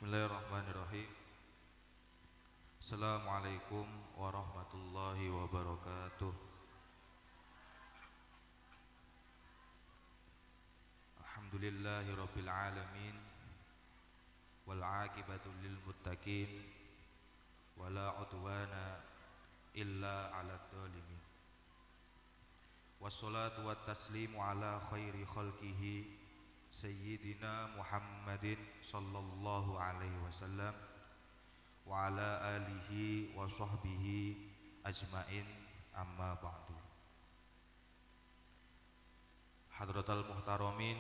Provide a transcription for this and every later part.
Bismillahirrahmanirrahim. Assalamualaikum warahmatullahi wabarakatuh. Alhamdulillahirabbil alamin wal 'aqibatu lil muttaqin wala 'udwana illa 'alal zalimin. Wassalatu wattasslimu ala khairi khalqihi Sayyidina Muhammadin sallallahu alaihi wasallam wa ala alihi wa sahbihi ajmain, amma ba'du. Hadratal muhtaramin,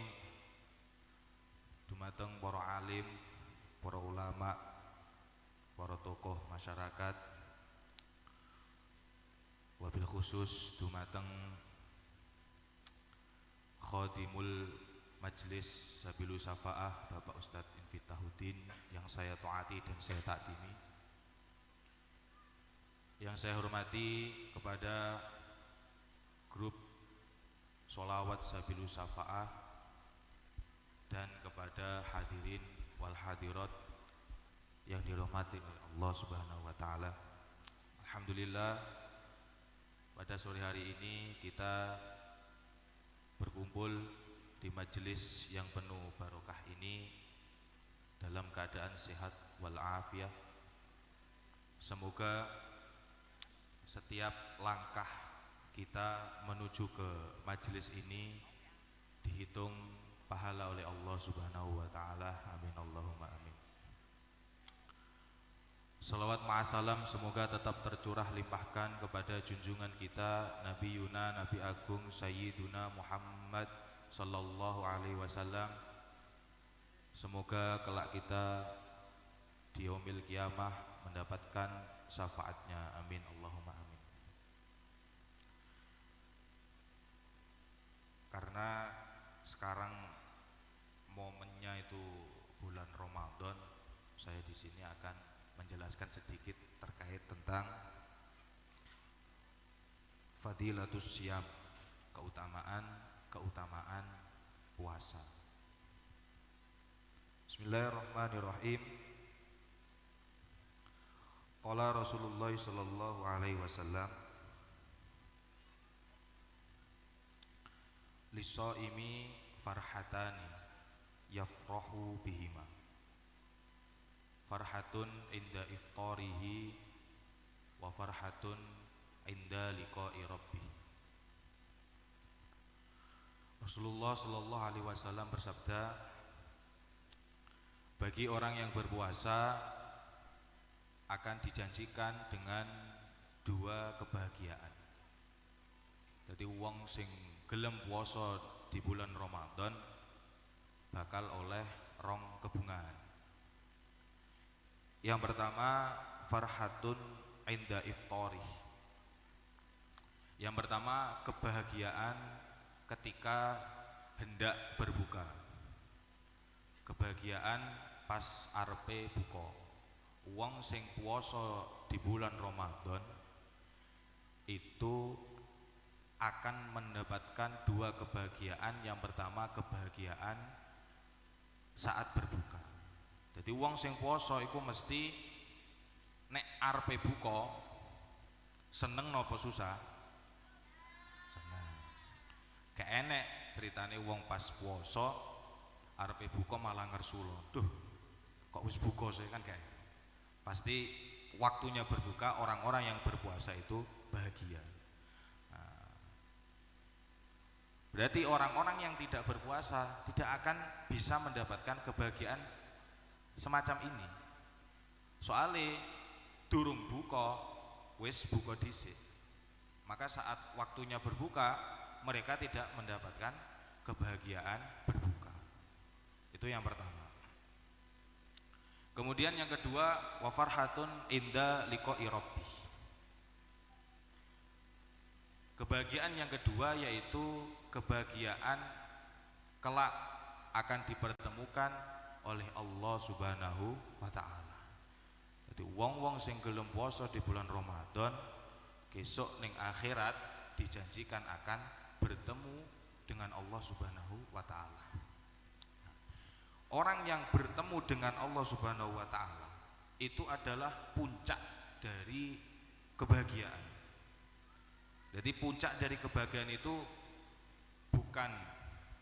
dumateng para alim, para ulama, para tokoh masyarakat, wabil khusus dumateng khadimul Majelis Sabilus Syafa'ah Bapak Ustadz Infitahuddin yang saya taati dan saya takdimi, yang saya hormati kepada grup Sholawat Sabilus Syafa'ah dan kepada hadirin wal hadirat yang dirahmati oleh Allah Subhanahu wa taala. Alhamdulillah, pada sore hari ini kita berkumpul di majelis yang penuh barokah ini dalam keadaan sehat wal afiyah. Semoga setiap langkah kita menuju ke majelis ini dihitung pahala oleh Allah Subhanahu wa taala. Amin Allahumma amin. Salawat ma'asalam semoga tetap tercurah limpahkan kepada junjungan kita Nabi Yuna, Nabi Agung Sayyiduna Muhammad sallallahu alaihi wasallam. Semoga kelak kita di yaumil qiyamah mendapatkan syafaatnya. Amin Allahumma amin. Karena sekarang momennya itu bulan Ramadan, saya di sini akan menjelaskan sedikit terkait tentang fadilatus siyam, keutamaan puasa. Bismillahirrahmanirrahim. Qala Rasulullah sallallahu alaihi wasallam, lis-shaimi farhatani yafrahu bihima, farhatun inda iftarihi wa farhatun inda liqa'i rabbih. Rasulullah sallallahu alaihi wasallam bersabda, bagi orang yang berpuasa akan dijanjikan dengan dua kebahagiaan. Jadi wong sing gelem puasa di bulan Ramadan bakal oleh rong kebungaan. Yang pertama, farhatun inda iftarih. Yang pertama, kebahagiaan ketika hendak berbuka, kebahagiaan pas arepe buka. Wong sing puasa di bulan Ramadan itu akan mendapatkan dua kebahagiaan. Yang pertama, kebahagiaan saat berbuka. Jadi wong sing puasa iku mesti nek arepe buka seneng napa susah? Seneng. Gak enek ceritane wong pas puasa arepe buka malah ngersulo. Duh, kok wis buka sih, kan kayak. Pasti waktunya berbuka orang-orang yang berpuasa itu bahagia. Nah, berarti orang-orang yang tidak berpuasa tidak akan bisa mendapatkan kebahagiaan semacam ini. Soalnya durung buka wis buka dhisik. Maka saat waktunya berbuka mereka tidak mendapatkan kebahagiaan berbuka. Itu yang pertama. Kemudian yang kedua, wa farhatun inda liqa'i rabbih. Kebahagiaan yang kedua yaitu kebahagiaan kelak akan dipertemukan oleh Allah Subhanahu wa taala. Jadi wong-wong sing gelem puasa di bulan Ramadan besok ning akhirat dijanjikan akan bertemu dengan Allah Subhanahu wa taala. orang yang bertemu dengan Allah Subhanahu wa taala itu adalah puncak dari kebahagiaan. Jadi puncak dari kebahagiaan itu bukan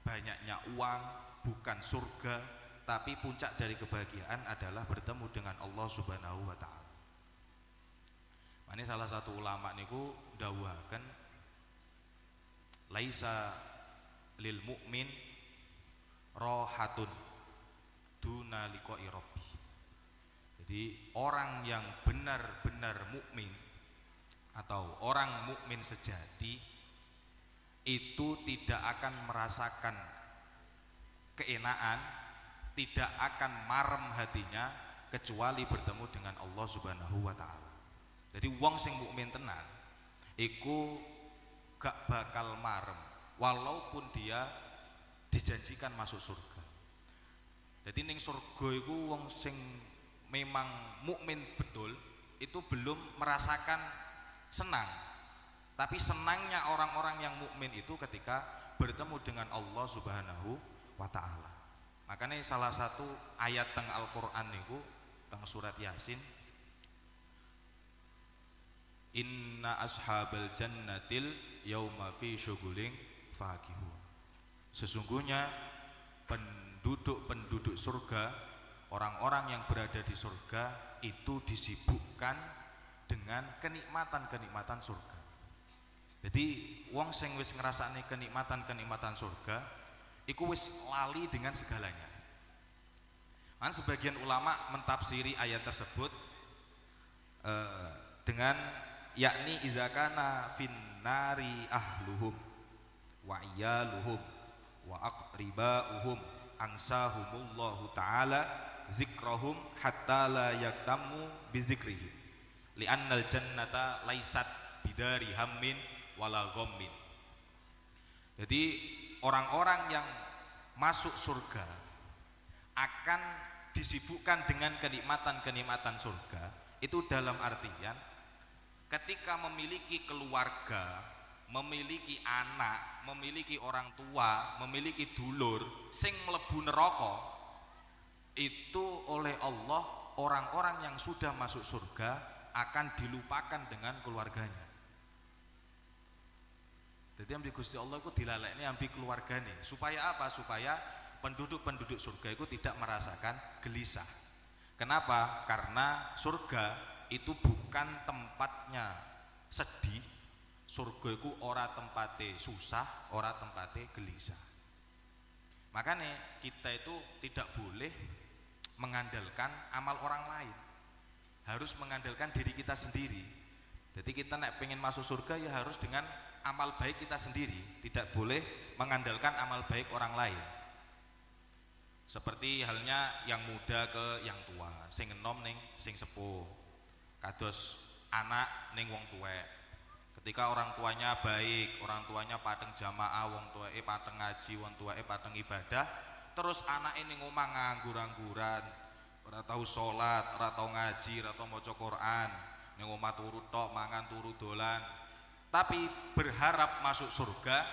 banyaknya uang, bukan surga, tapi puncak dari kebahagiaan adalah bertemu dengan Allah Subhanahu wa taala. Ini salah satu ulama niku dawuhaken laisa lil mukmin rohatun duna liqa'i rabbi. Jadi orang yang benar-benar mukmin atau orang mukmin sejati itu tidak akan merasakan keenaan, tidak akan marem hatinya kecuali bertemu dengan Allah Subhanahu wa taala. Jadi wong sing mukmin tenan iku gak bakal marem walaupun dia dijanjikan masuk surga. Jadi ning surga iku wong sing memang mukmin betul itu belum merasakan senang. Tapi senangnya orang-orang yang mukmin itu ketika bertemu dengan Allah Subhanahu wa taala. Makanya salah satu ayat teng Al-Qur'an niku teng surat Yasin, inna ashabal jannatil yauma fi syughulin fakihun. Sesungguhnya penduduk surga, orang-orang yang berada di surga itu disibukkan dengan kenikmatan-kenikmatan surga. Jadi wong sing wis ngrasakne kenikmatan-kenikmatan surga iku wis lali dengan segalanya. Sebagian ulama mentafsiri ayat tersebut dengan yakni idza kana finnari ahluhum wa iyaluhum wa aqribauhum ansahumullahu ta'ala zikrahum hatta la yaktamu bizikrihi li'annal jannata laisat bidari hammin wala ghammin. Jadi orang-orang yang masuk surga akan disibukkan dengan kenikmatan-kenikmatan surga. Itu dalam artian ketika memiliki keluarga, memiliki anak, memiliki orang tua, memiliki dulur sing mlebu neraka, itu oleh Allah orang-orang yang sudah masuk surga akan dilupakan dengan keluarganya. Jadi ambi Gusti Allah itu dilalekne ambi keluargane. Supaya apa? Supaya penduduk-penduduk surga itu tidak merasakan gelisah. Kenapa? Karena surga itu bukan tempatnya sedih. Surga itu ora tempatnya susah, ora tempatnya gelisah. Makanya kita itu tidak boleh mengandalkan amal orang lain, harus mengandalkan diri kita sendiri. Jadi kita nek pengen masuk surga ya harus dengan amal baik kita sendiri, tidak boleh mengandalkan amal baik orang lain. Seperti halnya yang muda ke yang tua, sing enom ning sing sepuh, kados anak ning wong tuwek. Ketika orang tuanya baik, orang tuanya pateng jamaah, wong tuweke pateng ngaji, wong tuweke pateng ibadah, terus anake ning omah nganggur-angguran, ora tau salat, ora tau ngaji, ora tau maca Quran, ning omah turu tok, mangan turu dolan, tapi berharap masuk surga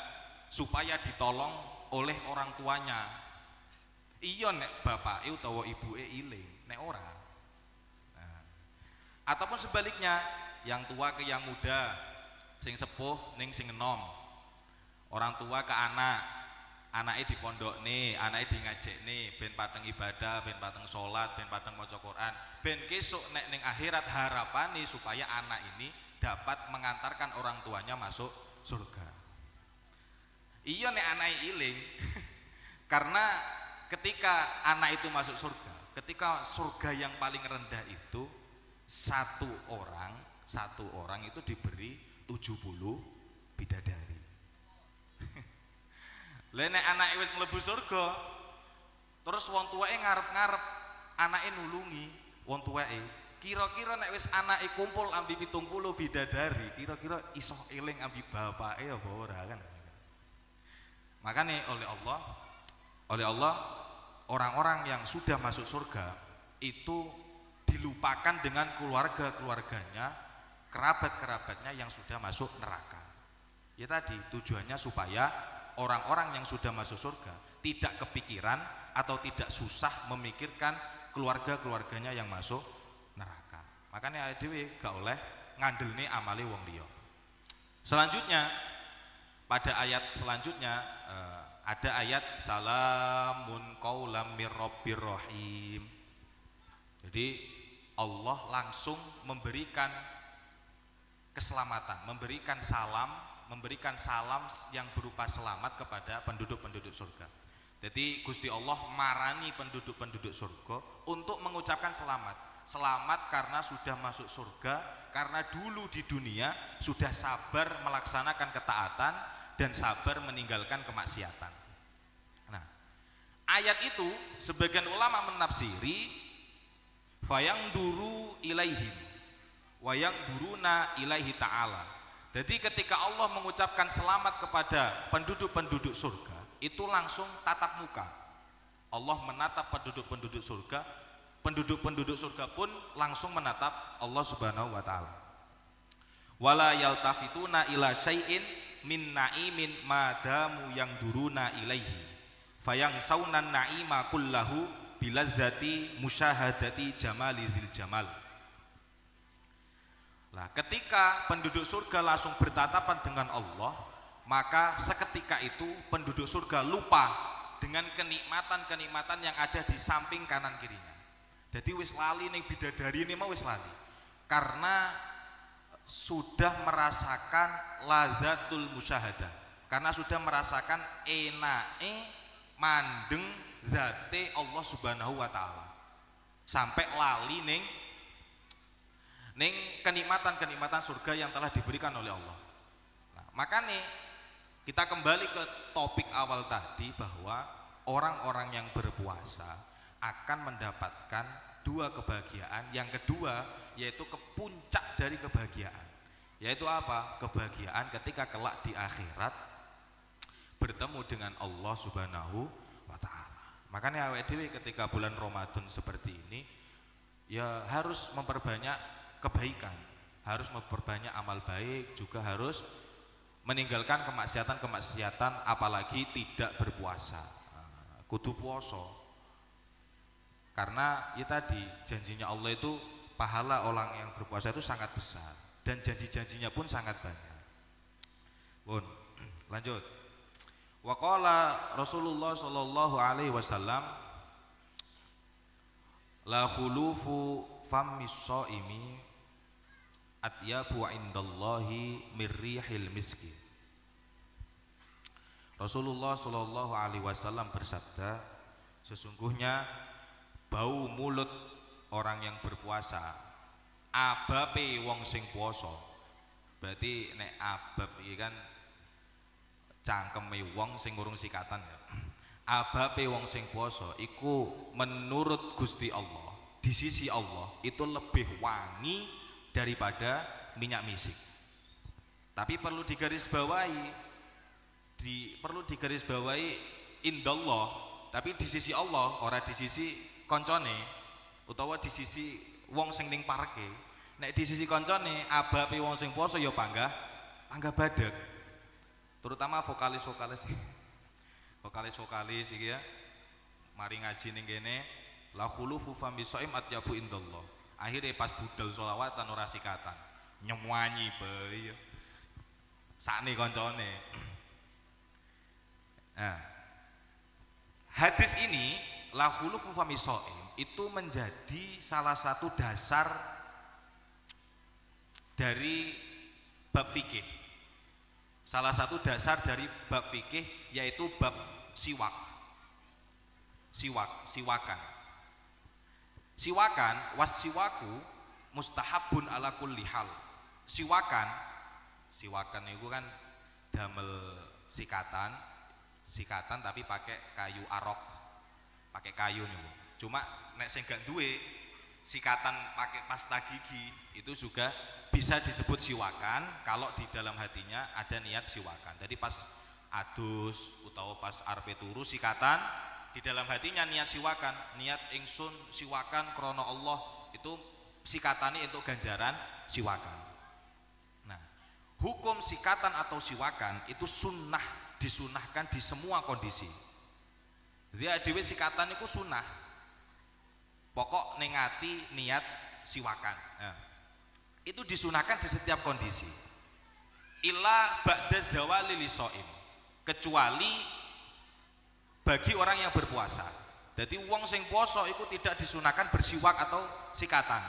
supaya ditolong oleh orang tuanya. Iya nek bapake utawa ibuke iling, nek ora. Nah, ataupun sebaliknya, yang tua ke yang muda, sing sepuh ning sing enom. Orang tua ke anak, anake dipondokne, anake di ngajekne ben pateng ibadah, ben pateng salat, ben pateng maca Quran, ben kesuk nek ning akhirat harapane supaya anak ini dapat mengantarkan orang tuanya masuk surga. Iya nek anake iling. Karena ketika anak itu masuk surga, ketika surga yang paling rendah itu satu orang itu diberi 70 bidadari. Lah nek anake wis mlebu surga, terus wong tuweke ngarep-ngarep anake nulungi wong tuweke. Kira-kira nek wis anake kumpul ambi 70 bidadari, kira-kira iso eling ambi bapake apa ora kan. Makanya oleh Allah orang-orang yang sudah masuk surga itu dilupakan dengan keluarga-keluarganya, kerabat-kerabatnya yang sudah masuk neraka. Ya tadi tujuannya supaya orang-orang yang sudah masuk surga tidak kepikiran atau tidak susah memikirkan keluarga-keluarganya yang masuk neraka. Makanya dhewe gak oleh ngandelne amale wong liya. Selanjutnya pada ayat selanjutnya ada ayat salamun qaulam mir rabbir rahim. Jadi Allah langsung memberikan keselamatan, memberikan salam yang berupa selamat kepada penduduk-penduduk surga. Jadi Gusti Allah marani penduduk-penduduk surga untuk mengucapkan selamat. Selamat karena sudah masuk surga, karena dulu di dunia sudah sabar melaksanakan ketaatan dan sabar meninggalkan kemaksiatan. Nah, ayat itu sebagian ulama menafsiri fayang duru ilaihim wayang duruna ilaihi ta'ala. Jadi ketika Allah mengucapkan selamat kepada penduduk-penduduk surga, itu langsung tatap muka. Allah menatap penduduk-penduduk surga, penduduk-penduduk surga pun langsung menatap Allah Subhanahu wa taala. Wala yaltafituna ila syai'in min na'imin madamu yang duruna ilaihi. Fayang saunan na'ima kullahu biladzati musyahadati jamalizil jamal. Nah, ketika penduduk surga langsung bertatapan dengan Allah, maka seketika itu penduduk surga lupa dengan kenikmatan-kenikmatan yang ada di samping kanan kirinya. Jadi wis lali ning bidadari ini mau wis lali. Karena sudah merasakan lazatul musyahadah. Karena sudah merasakan enake mandeng zate Allah Subhanahu wa taala. Sampai lali ning kenikmatan-kenikmatan surga yang telah diberikan oleh Allah. Nah, makanya kita kembali ke topik awal tadi bahwa orang-orang yang berpuasa akan mendapatkan dua kebahagiaan. Yang kedua yaitu ke puncak dari kebahagiaan. Yaitu apa? Kebahagiaan ketika kelak di akhirat bertemu dengan Allah Subhanahu wa taala. Makanya awake dhewe ketika bulan Ramadan seperti ini ya harus memperbanyak kebaikan, harus memperbanyak amal baik, juga harus meninggalkan kemaksiatan-kemaksiatan, apalagi tidak berpuasa. Kudu puasa. Karena ya tadi janjinya Allah itu pahala orang yang berpuasa itu sangat besar dan janji-janjinya pun sangat banyak. Bun, lanjut. Wa qala Rasulullah sallallahu alaihi wasallam la khulufu fammis shaimi atyabu indallahi mirrihil miski. Rasulullah sallallahu alaihi wasallam bersabda, sesungguhnya bau mulut orang yang berpuasa abape wong sing puasa. Berarti nek abab iki kan cangkeme wong sing ngurung sikatan ya. Abape wong sing puasa iku menurut Gusti Allah, di sisi Allah itu lebih wangi daripada minyak misik. Tapi perlu digarisbawahi, indallah, tapi di sisi Allah, ora di sisi koncone utawa di sisi wong sing ning parke. Nek di sisi koncone abape wong sing poso ya panggah badak. Terutama vokalis iki ya. Mari ngaji ning kene la khulufu fami shaim atyabu indallah. Akhirnya pas budal sholawatan ora sikatan nyemuanyi bae sakne koncone. Nah, hadis ini la khulufu fami shaim itu menjadi salah satu dasar dari bab fikih. Salah satu dasar dari bab fikih yaitu bab siwakan. Siwakan wasiwaku mustahabun ala kulli hal. Siwakan itu kan damel sikatan tapi pakai kayu arok, pakai kayu nih. Cuma nek sing gak duwe sikatan pakai pasta gigi itu juga bisa disebut siwakan kalau di dalam hatinya ada niat siwakan. Jadi pas adus utawa pas arep turu sikatan, di dalam hatinya niat siwakan, niat ingsun siwakan krono Allah, itu sikatane itu ganjaran siwakan. Nah, hukum sikatan atau siwakan itu sunnah, disunahkan di semua kondisi. Jadi dhewe sikatan iku sunah. Pokok ning ati niat siwakan. Nah, itu disunahkan di setiap kondisi. Illa ba'da zawali lisoim, kecuali bagi orang yang berpuasa. Jadi wong sing poso itu tidak disunahkan bersiwak atau sikatan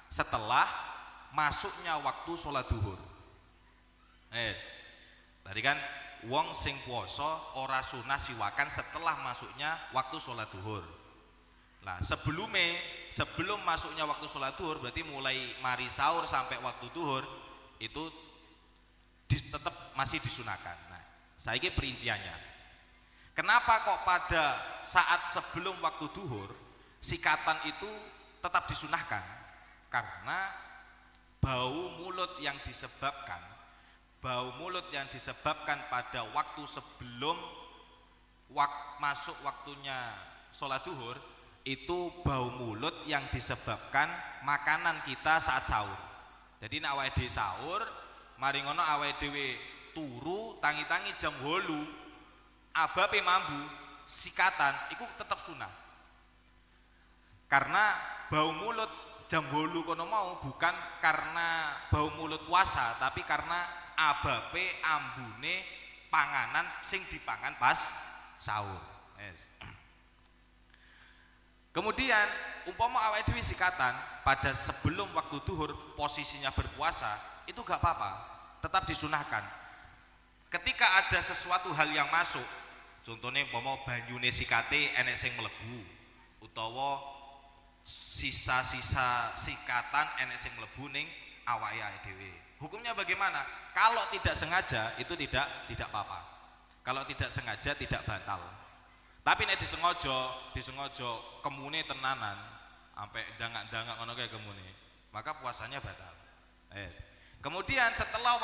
setelah masuknya waktu sholat duhur. Tadi kan wong sing poso ora sunah siwakan setelah masuknya waktu sholat duhur. Nah sebelum masuknya waktu sholat duhur, berarti mulai mari sahur sampai waktu duhur itu tetap masih disunahkan. Nah, saiki perinciannya. Kenapa kok pada saat sebelum waktu duhur sikatan itu tetap disunahkan? Karena bau mulut yang disebabkan pada waktu sebelum masuk waktunya sholat duhur itu bau mulut yang disebabkan makanan kita saat sahur. Jadi nek awake dhewe sahur, mari ngono awake dhewe turu tangi-tangi jam 8 abape mambu sikatan itu tetap sunah. Karena bau mulut jam 8 kono mau bukan karena bau mulut puasa, tapi karena abape ambune panganan sing dipangan pas sahur. Kemudian umpama awake dhewe sikatan pada sebelum waktu duhur posisinya berpuasa, itu gak apa-apa, tetap disunahkan. Ketika ada sesuatu hal yang masuk, contohnya umpama banyune sikate enek sing mlebu utawa sisa-sisa sikatan enek sing mlebu ning awake dhewe. Hukumnya bagaimana? Kalau tidak sengaja itu tidak apa-apa. Kalau tidak sengaja tidak batal. Tapi nek disengaja kemune tenanan sampai dangak-dangak ngono kae kemune, maka puasanya batal. Kemudian setelah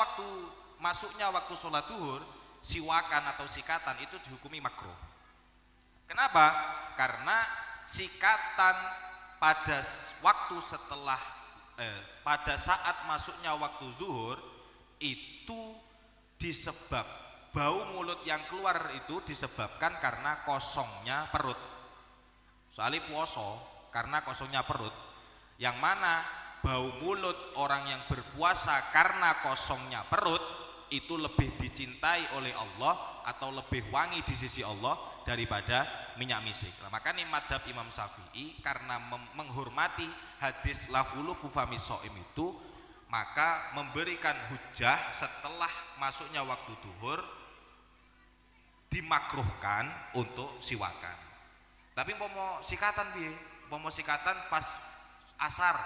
masuknya waktu sholat duhur, siwakan atau sikatan itu dihukumi makruh. Kenapa? Karena sikatan pada saat masuknya waktu zuhur itu bau mulut yang keluar itu disebabkan karena kosongnya perut. Soalnya puasa karena kosongnya perut, yang mana bau mulut orang yang berpuasa karena kosongnya perut itu lebih dicintai oleh Allah atau lebih wangi di sisi Allah daripada minyak misik. Nah, makanya madhab Imam Syafi'i karena menghormati hadis lafulu fufami so'im itu, maka memberikan hujah setelah masuknya waktu duhur dimakruhkan untuk siwakan. Tapi mau sikatan piye? Mau sikatan pas asar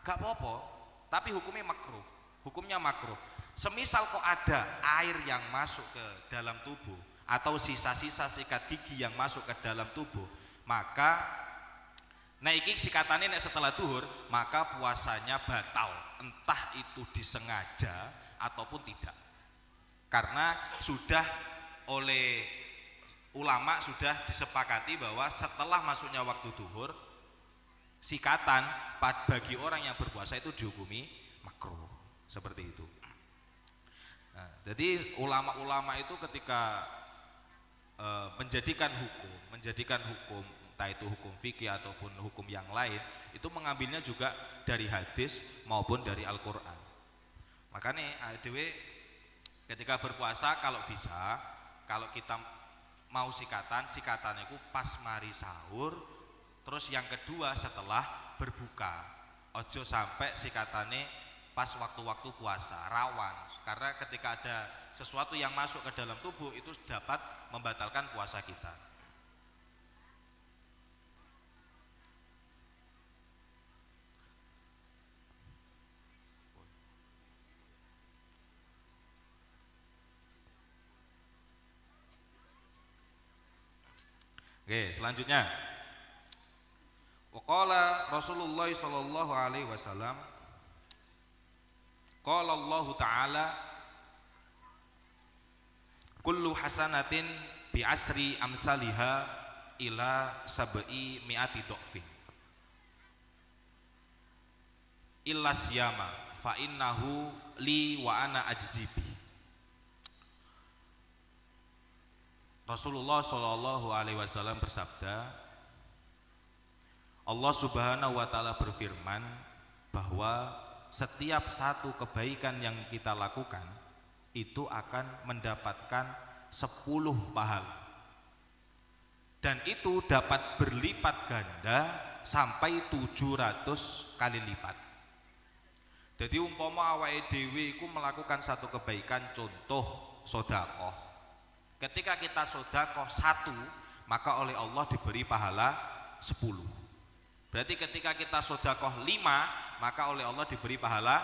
gak apa-apa, tapi hukumnya makruh. Semisal kok ada air yang masuk ke dalam tubuh atau sisa-sisa sikat gigi yang masuk ke dalam tubuh, maka iki sikatane nek setelah duhur, maka puasanya batal, entah itu disengaja ataupun tidak. Karena sudah oleh ulama sudah disepakati bahwa setelah masuknya waktu duhur, sikatan bagi orang yang berpuasa itu dihukumi makruh. Seperti itu. Nah, jadi ulama-ulama itu ketika menjadikan hukum entah itu hukum fikih ataupun hukum yang lain, itu mengambilnya juga dari hadis maupun dari Al-Qur'an. Makanya dewe ketika berpuasa kalau kita mau sikatan itu pas mari sahur, terus yang kedua setelah berbuka. Ojo sampai sikatane pas waktu-waktu puasa, rawan. Karena ketika ada sesuatu yang masuk ke dalam tubuh itu dapat membatalkan puasa kita. Oke, selanjutnya. Waqala Rasulullah sallallahu alaihi wasallam, qala Allah Ta'ala, kullu hasanatin bi asri amsaliha ila sab'i mi'ati dhofin illa siyama fa innahu li wa ana ajzibi. Rasulullah Shallallahu Alaihi Wasallam bersabda, Allah Subhanahu Wa Taala berfirman bahwa setiap satu kebaikan yang kita lakukan itu akan mendapatkan 10 pahala, dan itu dapat berlipat ganda sampai 700 kali lipat. Jadi umpama awake dhewe iku melakukan satu kebaikan, contoh sedekah. Ketika kita sedekah 1, maka oleh Allah diberi pahala 10. Berarti ketika kita sedekah 5, maka oleh Allah diberi pahala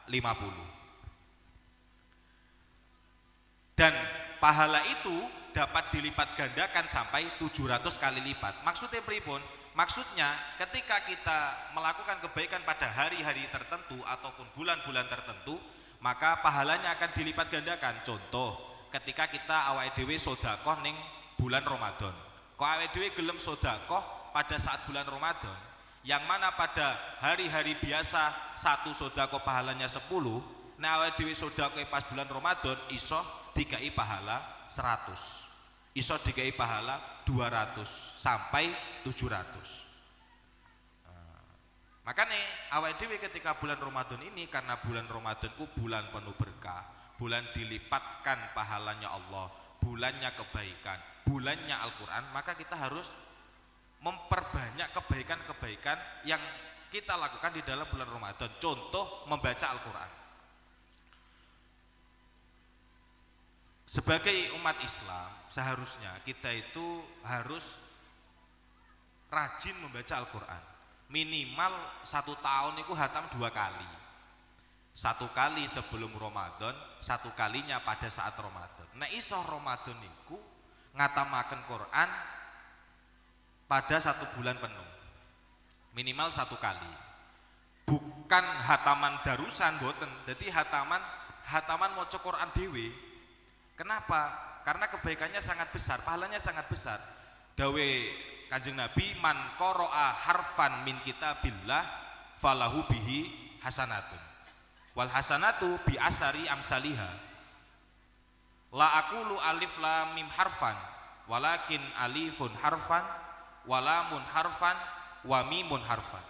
50. Dan pahala itu dapat dilipat gandakan sampai 700 kali lipat. Maksudnya pripun? Maksudnya ketika kita melakukan kebaikan pada hari-hari tertentu ataupun bulan-bulan tertentu, maka pahalanya akan dilipat gandakan. Contoh, ketika kita awake dhewe sedekah ning bulan Ramadan. Kok awake dhewe gelem sedekah pada saat bulan Ramadan, yang mana pada hari-hari biasa satu sedekah pahalanya 10, nah awake dhewe sedekah pas bulan Ramadan iso dikai pahala 100. Iso dikai pahala 200 sampai 700. Makanya awake dhewe ketika bulan Ramadan ini, karena bulan Ramadan ku bulan penuh berkah, bulan dilipatkan pahalanya Allah, bulannya kebaikan, bulannya Al-Quran, maka kita harus memperbanyak kebaikan-kebaikan yang kita lakukan di dalam bulan Ramadan. Contoh, membaca Al-Quran. Sebagai umat Islam, seharusnya kita itu harus rajin membaca Al-Quran. Minimal 1 tahun itu hatam 2 kali. 1 kali sebelum Ramadan, 1 kalinya pada saat Ramadan. Nah iso Ramadan niku ngatamaken Quran pada 1 bulan penuh, minimal 1 kali. Bukan hataman darusan, boten. Jadi hataman maca Quran dhewe. Kenapa? Karena kebaikannya sangat besar, pahalanya sangat besar. Dawe Kanjeng Nabi, man qara'a harfan min kitabillah falahu bihi hasanatun. Wal hasanatu bi asari amsaliha. La aqulu alif lam mim harfan, walakin alifun harfan, walamun harfan, wa mimun harfan.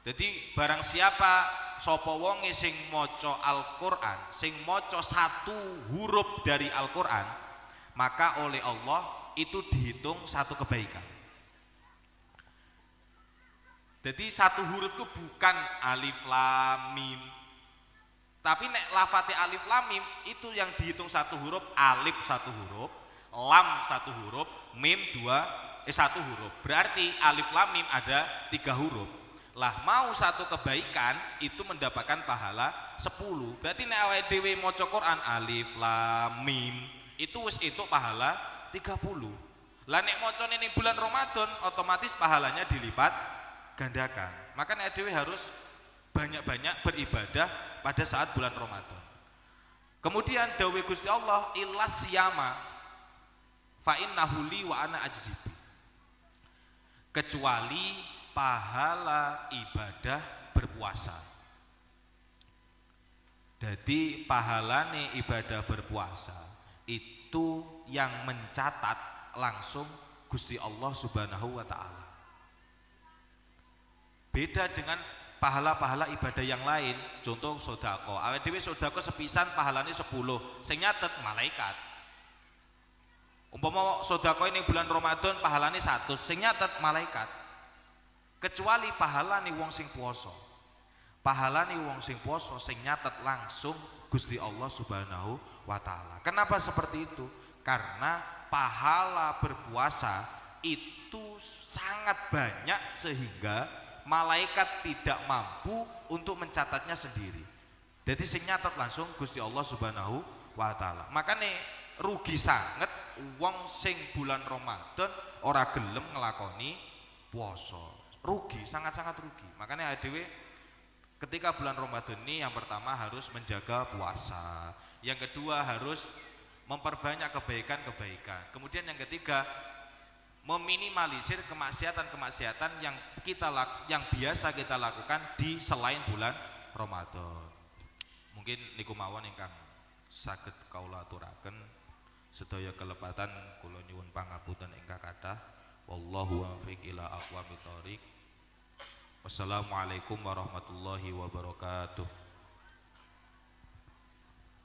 Jadi barang siapa sapa wonge sing maca Al-Qur'an, sing maca 1 huruf dari Al-Qur'an, maka oleh Allah itu dihitung 1 kebaikan. Jadi 1 huruf itu bukan alif lam mim. Tapi nek lafate alif lam mim itu yang dihitung 1 huruf, alif 1 huruf, lam 1 huruf, mim 1 huruf. Berarti alif lam mim ada 3 huruf. Lah mau 1 kebaikan itu mendapatkan pahala 10. Berarti nek awake dhewe maca Quran alif lam mim itu wis itu pahala 30. Lah nek macane ning bulan Ramadan otomatis pahalanya dilipat gandakan. Maka nek dhewe harus banyak-banyak beribadah pada saat bulan Ramadan. Kemudian dawuh Gusti Allah, illas siyama fa innahu li wa ana ajzibi. Kecuali pahala ibadah berpuasa. Jadi pahalane ibadah berpuasa itu yang mencatat langsung Gusti Allah Subhanahu wa taala. Beda dengan pahala-pahala ibadah yang lain, contoh sedekah. Awake dhewe sedekah sepisan pahalane 10, sing nyatet malaikat. Umpama sedekah ini bulan Ramadan pahalane 100, sing nyatet malaikat. Kecuali pahalane wong sing puasa. Pahalane wong sing puasa sing nyatet langsung Gusti Allah Subhanahu wa taala. Kenapa seperti itu? Karena pahala berpuasa itu sangat banyak sehingga malaikat tidak mampu untuk mencatatnya sendiri. Jadi sing nyatet langsung Gusti Allah Subhanahu wa taala. Makanya rugi sangat wong sing bulan Ramadan ora gelem ngelakoni puasa. Rugi, sangat-sangat rugi. Makanya dhewe ketika bulan Ramadan ini yang pertama harus menjaga puasa. Yang kedua harus memperbanyak kebaikan-kebaikan. Kemudian yang ketiga meminimalisir kemaksiatan-kemaksiatan yang biasa kita lakukan di selain bulan Ramadan. Mungkin niku mawon ingkang saged kaula aturaken. Sedaya kelepatan kula nyuwun pangapunten ingkang kathah. Wallahu muwaffiq ila aqwamit thoriq. Wassalamualaikum warahmatullahi wabarakatuh.